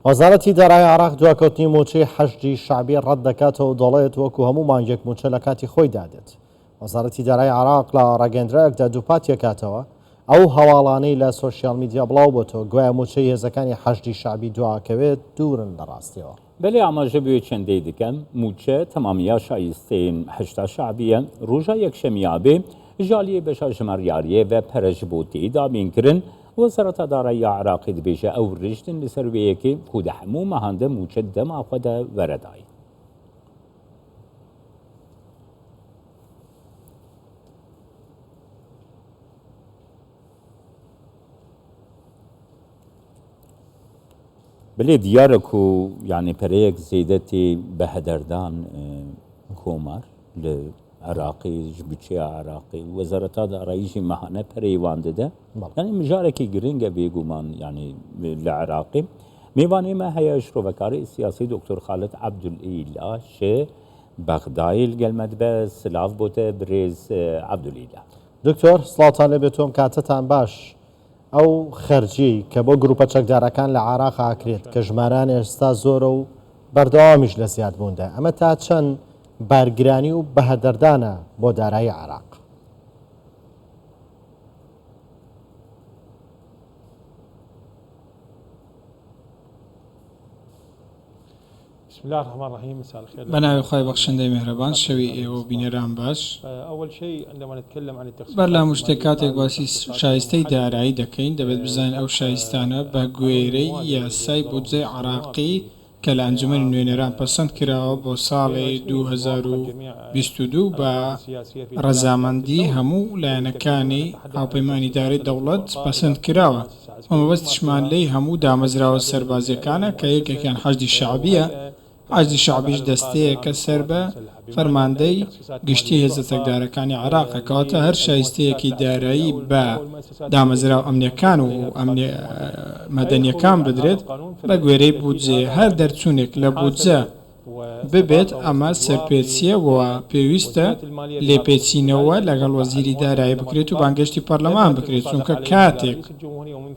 وەزارەتی دارایی عێراق دواکەوتنی موچەی حەشدی شەعبی ڕەت دەکاتەوە و دەڵێت وەکو هەموو مانگێک موچە لە کاتی خۆی دادێت. وەزارەتی دارایی عێراق لە ڕاگەندراوێکدا دووپات یەکاتەوە ئەو هەواڵانەی لە سۆشیال میدیا بڵاو بۆتەوە گوایە موچەی هێزەکانی حەشدی شەعبی دواکەوێت دوورن لە ڕاستیەوە. بەڵێ ئاماژە بوێ چەندەی دکەم موچە تەمامیا شایستەین هەشتا شەعبیە ڕۆژە یەکشەمیابێ ژالیە بەشە ژمەڕیاریە بە پەرەژ بۆ تێدا بینکردن وەزارەتە دارایی عێراقی دەبێژە ئەو ڕژتن لەسەر وەیەکی کو لە هەموو مەهاندە موچە دەماخۆدا وەرەدای. بلێ دیارە و یعنی پەرەیەک زەیدەتی بە هەدەردان کۆمار لە عراقی بچێ عراقی وەزارەتە داراییژی مەهانە پەرەیوان دەدە یعنی مژارێکی گرنگە بێگومان یعنی لە عراقی میوانێمە هەیە شرۆڤەکاری سیاسی دکتۆر خالد عەبدولئیلا شێ بەغدایل گەلمەد بە سلااف بۆتە برێز عەبدولئیلا. دکتۆر سڵاوتان لێ بێتۆم کاتتان باش. ئەو خەرجی کە بۆ گروپە چەکدارەکان لە عێراق ئاکرێت کە ژماران ئێستا زۆرە و بەردەوامیش لە زیادبووندا ئەمە تا چەند بارگرانی و بەهەدەردانە بۆ دارایی عێراق؟ بەناوی خۆی بەخشندەی میهرەبان شەوی ئێوە بینەران باش. بەرلام شتێک کاتێک باسی شایستەی دارایی دەکەین دەبێت بزانین ئەو شایستانە بە گوێرەی یاسای بودجەی عێراقی کە لە ئەنجومەنی نوێنەران پەسەند کراوە بۆ ساڵی 2022 بە ڕەزامەندی هەموو لایەنەکانی هاوپەیمانی دارایی دەوڵەت پەسەند کراوە. مەبەستیشمان لێی هەموو دامەزراوە سەربازیەکانە کە یەکێکیان حەشدی شەعبیە. حەشدی شەعبیش دەستەیە کە سەر بە فەرماندەی گشتی هێزە چەکدارەکانی عێراقە کەواتە هەر شایستەیەکی دارایی بە دامەزراو ئەمنیەکان و مەدەنیەکان بدرێت بە گوێرەی بودجێ هەر دەرچوونێک لە بودجە ببێت ئەمە سەرپێچیە و پێویستە لێپێچینەوە لەگەڵ وەزیری دارایی بکرێت و بانگشتی پەرلەمان بکرێت چونکە کاتێک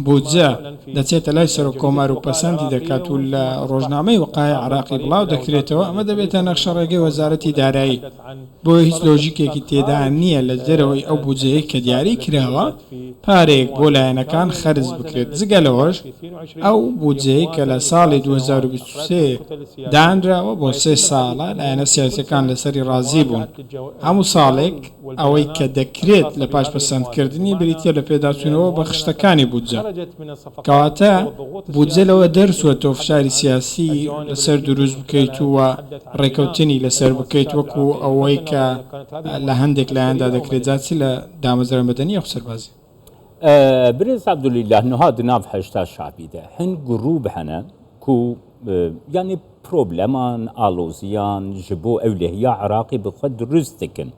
بودجە دەچێتە لای سەر و کۆمار و پەسەندی دەکات و لە ڕۆژنامەی وقای عێراقی بڵاو دەکرێتەوە ئەمە دەبێتە نەخشەڕێگەی وەزارەتی دارایی بۆ هیچ لۆژیکێکی تێدا نییە لە دەرەوەی ئەو بودجەیە کە دیاری کراوە پارێک بۆ لایەنەکان خەرج بکرێت. جگە لەوەش ئەو بودجەیە کە لە ساڵی 2023 دانراوە بۆ 3 ساڵە لایەنە سیاسیەکان لەسەری ڕازی بوون. هەموو ساڵێک ئەوەی کە دەکرێت لە پاش پەسەندکردنی بریتە لە پێداچوونەوە بە خشتەکانی بودجە. کەواتە بودجە لەوە دەرسووەتەوە فشاری سیاسی لەسەر دروست بکەیت وە ڕێکەوتنی لەسەر بکەیت وەکو ئەوەی کە لە هەندێک لایەندا دەکرێت جاچی لە دامەزرا مەدەنی ئەو سەربازی. برێز عەبدولئیلا نوها دناو هەشتا شەعبیدا هەند گروپ هەنە کو یعنی پرۆبلەمان ئالۆزیان ji بۆ ئەولێهیا عێراقی بخوا دروست دکن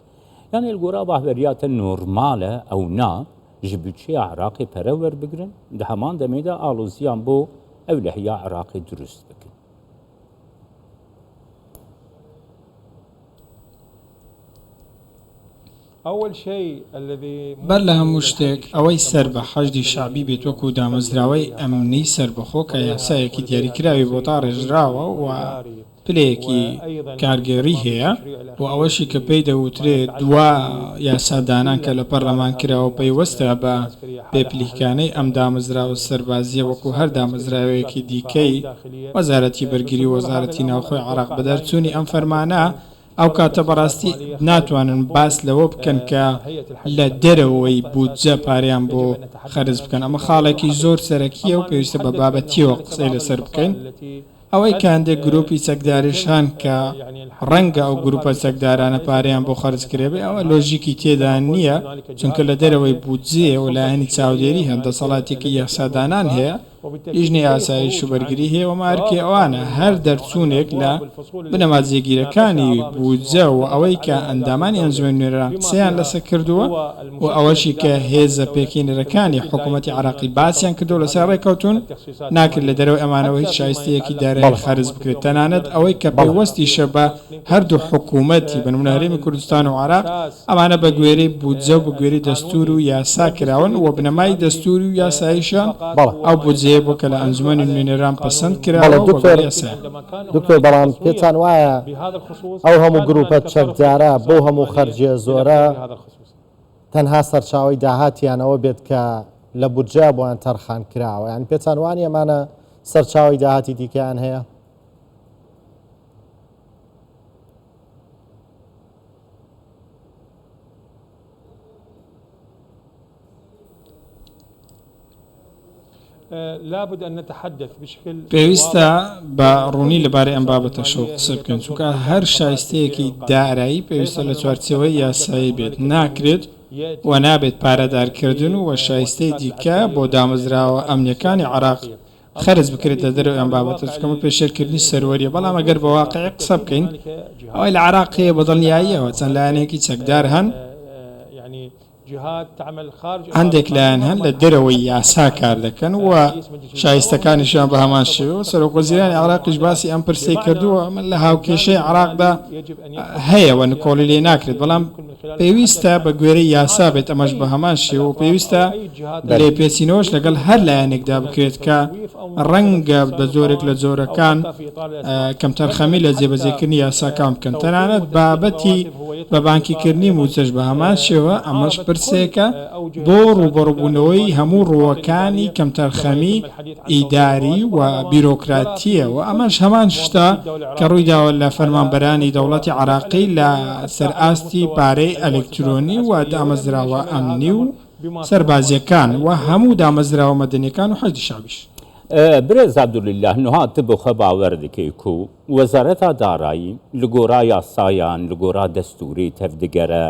یعنی الگۆرا باهبەریاتە نۆرمالە ئەو نا ji بودجەی عێراقی پەرە وەربگرن لە هەمان دەمێدا ئالۆزیان بۆ ئەولێهیا عێراقی دروست بکن. بەر لە هەموو شتێک ئەوەی سەر بە حەشدی شەعبی بێت وەکو دامەزراوەی ئەمنی سەربەخۆ کە یاسایەکی دیاریکراوی بۆ تا ڕێژراوە و پلەیەکی کارگێڕی هەیە و ئەوەشی کە پێی دەوترێت دوا یاسادانان کە لە پەرلەمان کراوە پەیوەستە بە پێپلیکانەی ئەم دامەزراوە سەربازیە وەکو هەر دامەزراوەیەکی دیکەی وەزارەتی بەرگری و وەزارەتی ناوخۆی عێراق بەدەرچوونی ئەم فەرمانە ئەو کاتە بەڕاستی ناتوانن باس لەوە بکەن کە لە دەرەوەی بودجە پاریان بۆ خەرج بکەن. ئەمە خاڵێکی زۆر سەرەکیە و پێویستە بە بابەتیەوە قسەی لەسەر بکەین. ئەوەی کاندێک گروپی چەکداریشان کە ڕەنگە ئەو گروپە چەکدارانە پاریان بۆ خەرج کرێبێ ئەوە لۆژیکی تێدا نییە چونکە لە دەرەوەی بودجێ و لایەنی چاودێری هەندە سەڵاتێکی یاسادانان هەیە لیژنەی ئاسایش و بەرگری هەیە و مارکی ئەوانە هەر دەرچوونێک لە بنەما جێگیرەکانی بودجە و ئەوەی کە ئەندامانی ئەنجومەن نوێنەران قسەیان لەسەر کردووە و ئەوەشی کە هێزە پێکێنەرەکانی حکوومەتی عێراقی باسییان کردو لەسەر ڕێکەوتون ناکرد لە دەرەوەی ئەمانەوە هیچ شایستەیەکی دارایی خەرج بکرێت. تەنانەت ئەوەی کە پەیوەستیشە بە هەردوو حکوومەتی بنمونە هەرێمی کوردستان و عێراق ئەمانە بە گوێرەی بودجە و بە گوێرەی دەستور و یاسا کراون و بنەمای دەستوری و یاساییشان ئەو بودجە جێبەجێ بۆ کە لە ئەنجومەنی نوێنەران پەسەند بەڵێ کراوە دکتۆر بەڵام پێتان وایە ئەو هەموو گروپە چەکدارە بۆ هەموو خەرجیە زۆرە تەنها سەرچاوی داهاتیانەوە بێت کە لە بودجە بۆیان تەرخان کراوە یان پێتان وانی ئەمانە سەرچاوی داهاتی دیکەیان هەیە؟ لابد أن نتحدث بشكل پێویستە بە ڕوونی لەبارەی ئەم بابەتە شەو قسە بکەن چونکە هەر شایستەیەکی دارایی پێویستە لە چوارچەوەی یاسایی بێت ناکرێت و نابێت پارەدارکردن و شایستەی دیکە بۆ دامەزراوە ئەمنیەکانی عراق خەرز بکرێتە دەرەوە ئەم بابەتە چکەمە پێشێرکردنی سەروەریە بەڵام ئەگەر بە واقعی قسە بکەین ئەوەی لە عراقەیە بەدڵنیاییەوە چەند لایەنێکی چەکدار هەن هەندێک لایەن هەن لە دەرەوەی یاسا کار دەکەن و شایستەکانیشیان بە هەمان شێوە سەرۆکوەزیرانی عراقیش باسی ئەم پرسەی کردووە من لە هاوکێشەی عراقدا هەیەوە نکۆڵی لێ ناکرێت بەڵام پێویستە بە گوێرەی یاسا بێت ئەمەش بە هەمان شێوە پێویستە لێپێچینەوەش لەگەڵ هەر لایەنێکدا بکرێت کە ڕەنگە بە زۆرێک لە جۆرەکان کەم تەرخەمی لە جێبەجێکردنی یاساکان بکەن تەنانەت بابەتی بە بانکیکردنی موچەش بە هەمان شێوە ئەمەش پرسێکە بۆ ڕوبەڕووبوونەوەی هەموو ڕووەکانی کەم تەرخەمی ئیداری و بیرۆکراتیە و ئەمەش هەمان شتە کە ڕوویداوە لە فەرمانبەرانی دەوڵەتی عراقی لە سەرئاستی پارەی ئەلکترۆنی و دامەزراوە ئەمنی و سەربازیەکان و هەموو دامەزراوە مەدەنیەکان و حەجی شابیش. برێز عەبدولله نوهات بۆ خە باوەڕ دەکەی و وەزارەتا دارایی لە گۆڕا یاسایان لە گۆڕا دەستوری تەفدگەرە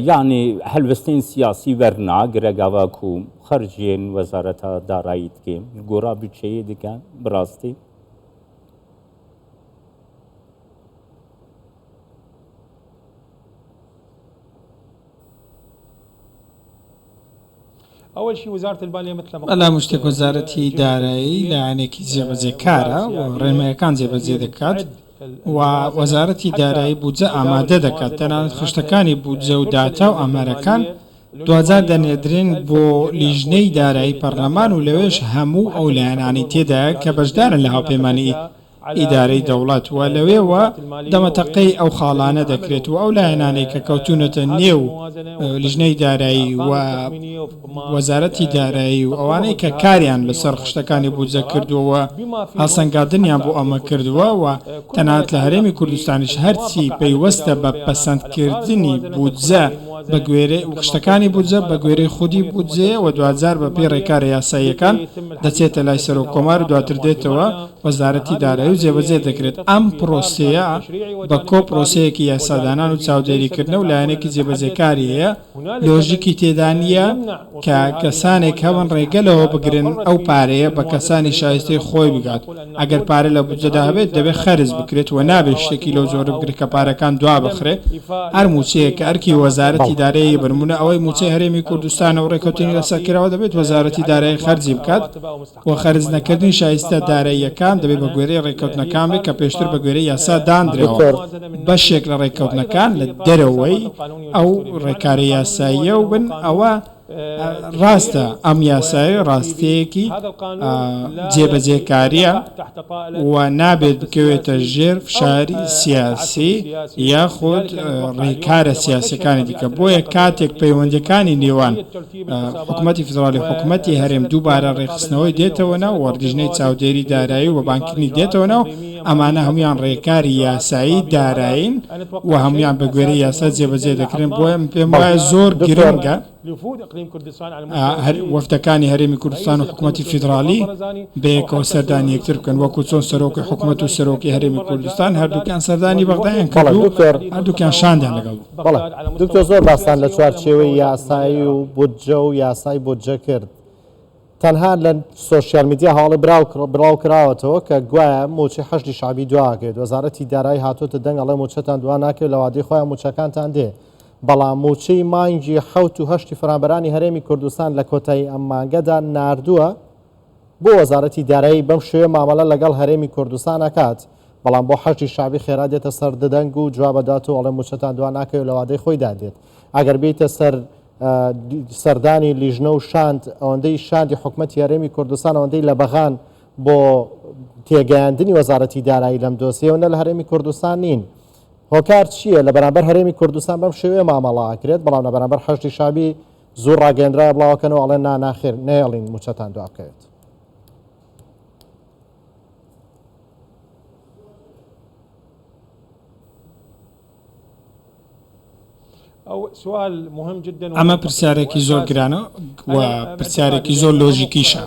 یعنی هەلوەستین سیاسی وەرناگرە گاواک و خەرجێن وەزارەتا دارایی دکەین گۆڕا بچەیە دکەن بڕاستی أول شيء وزارة المالية مثل ما بەڵام شتێک وەزارەتی دارایی لایەنێکی جێبەجێکارە و ڕێنمایەکان جێبەجێ دەکات و وەزارەتی دارایی بودجە ئامادە دەکات تەنانەت خشتەکانی بودجە و داتا و ئامارەکان دوجار دەنێدرێن بۆ لیژنەی دارایی پەرلەمان و لەوێش هەموو ئەو لایەنانی تێدایە کە بەشدارن لە هاوپەیمانی ئیدارەی دەوڵەت و لەوێوە دەمەتەقەی ئەو خاڵانە دەکرێت و ئەو لایەنانەی کە کەوتونەتە نێو لیژنەی دارایی و وەزارەتی دارایی و ئەوانەی کە کاریان لەسەر خشتەکانی بودجە کردووە هەڵسەنگاندنیان بۆ ئەمە کردووە و تەنانەت لە هەرێمی کوردستانیش هەرچی پەیوەستە بە پەسەندکردنی بودجە بە گوێرەی خشتەکانی بودجە بە گوێرەی خودی بودجێ و دوجار بە پێی ڕێکارە یاساییەکان دەچێتە لای سەرۆک کۆمار و دواتر دێتەوە وەزارەتی دارایی و جێبەجێ دەکرێت ئەم پرۆسەیە بە کۆ پرۆسەیەکی یاسادانان و چاودێریکردنە و لایەنێکی جێبەجێکاری هەیە لۆژیکی تێدا نیە کە کەسانێک هەون ڕێگەلەوە بگرن ئەو پارەیە بە کەسانی شایستەی خۆی بگات ئەگەر پارە لە بودجەدا هەبێت دەبێت خەرج بکرێت و نابێت شتێکی لەو جۆرە بگرێت کە پارەکان دوا بخرێ هەر موچەیە کە ئەرکی وەزارەتی دارایی برمونە ئەوەی موچەی هەرێمی کوردستانە و ڕێکەوتنی لەسەرکراوە دەبێت وەزارەتی دارایی خەرجی بکات و خەرج نەکردنی شایستە داراییەکان دەبێت بە گوێرەی ڕێکەوتنەکان بێت کە پێشتر بە گوێرەی یاسا دانرێەوە بەشێک لە ڕێکەوتنەکان لە دەرەوەی ئەو ڕێکارە یاساییە و بن ئەوە ڕاستە ئەم یاسایی ڕاستەیەکی جێبەجێکاریە و نابێت بکەوێتە ژێر فشاری سیاسی یاخود ڕێکارە سیاسەکانی دیکە بۆیە کاتێک پەیوەندەکانی نێوان حکوومەتی فدرالی حکوومەتی هەرێم دووبارە ڕێخستنەوەی دێتەوە ناو وەردژنەی چاودێری دارایی و بانکردنی دێتەوە ناو ئەمانە هەمویان ڕێکاری یاسایی دارایین و هەمویان بە گوێرەی یاسا جێبەجێ دەکرێن بۆیە پێم وایە زۆر گرنگە وەفتەکانی هەرێمی کوردستان و حکوومەتی فیدرالی بەیەکەوە سەردانی یەکتر بکەن وەکو چۆن سەرۆکی حکوومەت و سەرۆکی هەرێمی کوردستان هەردووکیان سەردانی بەغدایان کرد و هەردووکیان شاندیان لەگەڵ دکتۆر زۆر باستان لە چوارچێوەی یاسایی و بودجە و یاسای بودجە کرد تەنها لە سۆشیال میدیا هەواڵی بڵاو کراوەتەوە کە گوایە موچی حەشتی شعبی دواکرێت وەزارەتی دارایی هاتوۆتە دەنگ ئەڵێ موچەتان دوا ناکرێت لە وادەی خۆیان موچەکانتان دێ بەڵام موچەی مانگی 7 و 8 فەرمانبەرانی هەرێمی کوردستان لە کۆتایی ئەم مانگەدا ناردووە بۆ وەزارەتی دارایی بەم شێوە مامەڵە لەگەڵ هەرێمی کوردستان ئەکات بەڵام بۆ حەشتی شعبی خێرا دێتە سەر دەنگ و جوابەدات و ئەڵێ موچەتان دوا ناکەوێت لە وادەی خۆی دادێت ئەگەر بێتە سەر سەردانی لیژنە و شاند ئەوەندەی شاندی حکوومەتی هەرێمی کوردستان ئەوەندەی لە بەغان بۆ تێگەیاندنی وەزارەتی دارایی لەم دۆسیەوە نە لە هەرێمی کوردستان نین. هۆکار چییە لە بەرامبەر هەرێمی کوردستان بەم شێوەیە مامەڵاکرێت بەڵام لە بەرامبەر حەشتی شابی زۆر ڕاگەندرای بڵاوکەنەوە ئەڵێن ناخێر نێڵین موچەتان دوا بکەوێت. ئەمە پرسیارێکی زۆر گرانە و پرسیارێکی زۆر لۆژیکیشە.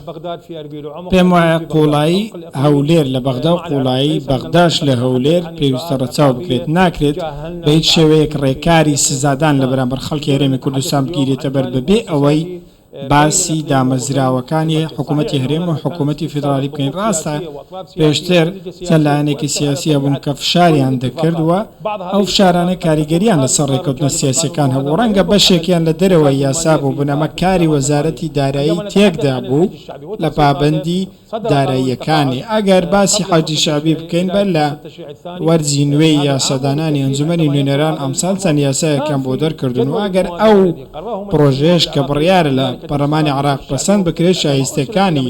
پێم وایە قوڵایی هەولێر لە بەغدا و قوڵایی بەغداش لە هەولێر پێویستە ڕەچاو بکرێت، ناکرێت بە هیچ شێوەیەک ڕێکاری سزادان لە بەرامبەر خەڵکی هەرێمی کوردستان بگیرێتە بەر بەبێ ئەوەی باسی دامەزراوەکانی حکوومەتی هەرێم و حکوومەتی فیدرالی بکەین. ڕاستە پێشتر چەند لایەنێکی سیاسیە بوون کە فشاریان دەکردووە، ئەو فشارانە کاریگەریان لەسەر ڕێکەوتنە سیاسیەکان هەبوو، ڕەنگە بەشێکیان لە دەرەوە یاسا بوو بنەمە کاری وەزارەتی دارایی تێکدا بوو لە پابەندی داراییەکانی. ئەگەر باسی حەجی شابی بکەین بەر لە وەرزی نوێی یاسادانانی ئەنجومەنی نوێنەران ئەمساڵ چەند یاسایەکان بۆ دەرکردن و ئەگەر ئەو پرۆژێش کە بڕیارە لە پەرلەمانی عێراق پەسەند بکرێت شایستەکانی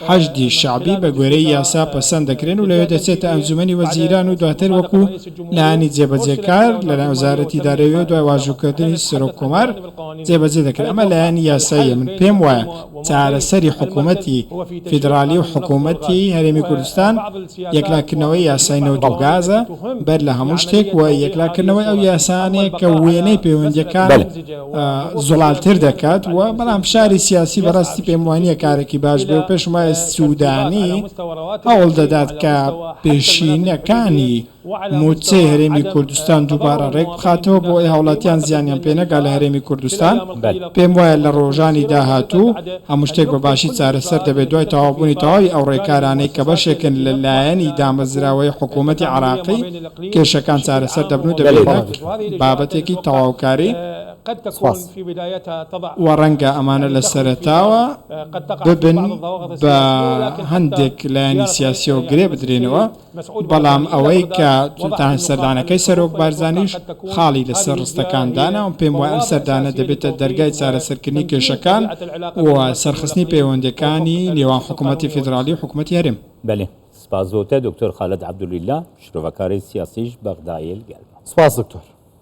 حەشدی شعبی بە گوێرەی یاسا پەسەند دەکرێن و لەوێ دەچێتە ئەنجومەنی وەزیران و دواتر وەکو لایەنی جێبەجێکار لە وەزارەتی دارایی و دوای واژووکردنی سەرۆک کۆمار جێبەجێ دەکرێت. ئەمە لایەنی یاساییە. من پێم وایە چارەسەری حکوومەتی فیدرالی و حکوومەتی هەرێمی کوردستان یەکلاکردنەوەی یاسای نەوت و گازە بەر لە هەموو شتێک و یەکلاکردنەوەی ئەو یاسانەیە کە وێنەی پەیوەندیەکان زوڵالتر دەکات و بەڵام فشاری سیاسی بەڕاستی پێم وانییە کارێکی باش بێ و پێشمای سوودانی هەوڵ دەدات کە پێشینەکانی موچەی هەرێمی کوردستان دووبارە ڕێک بخاتەوە بۆ ئەی هاوڵاتیان زیانیان پێنەگا لە هەرێمی کوردستان. پێم وایە لە ڕۆژانی داهاتوو هەموو شتێک بە باشی چارەسەر دەبێت دوای تەواوبوونی تەواوی ئەو ڕێکارانەی کە بەشێکن لە لایەنی دامەزراوەی حکوومەتی عێراقی کێشەکان چارەسەر دەبن و دەبێت بابەتێکی تەواوکاری و ڕەنگە ئەمانە لە سەرەتاوە ببن بە هەندێک لایەنی سیاسی و گرێ بدرێنەوە، بەڵام ئەوەی کە سەردانەکەی سەرۆک بارزانیش خاڵی لەسەر ڕستەکاندانە و پێم وایە سەردانە دەبێتە دەرگای چارەسەرکردنی کێشەکان و سەرخستنی پەیوەندەکانی نێوان حکوومەتی فیدرالی و حکوومەتی هەرێم. بەێ سپاس زۆرتە دکتۆر خالد عەبدولیلا شرۆڤەکاری سیاسیش بەغدایل گەلبە. سپاس دکتۆر.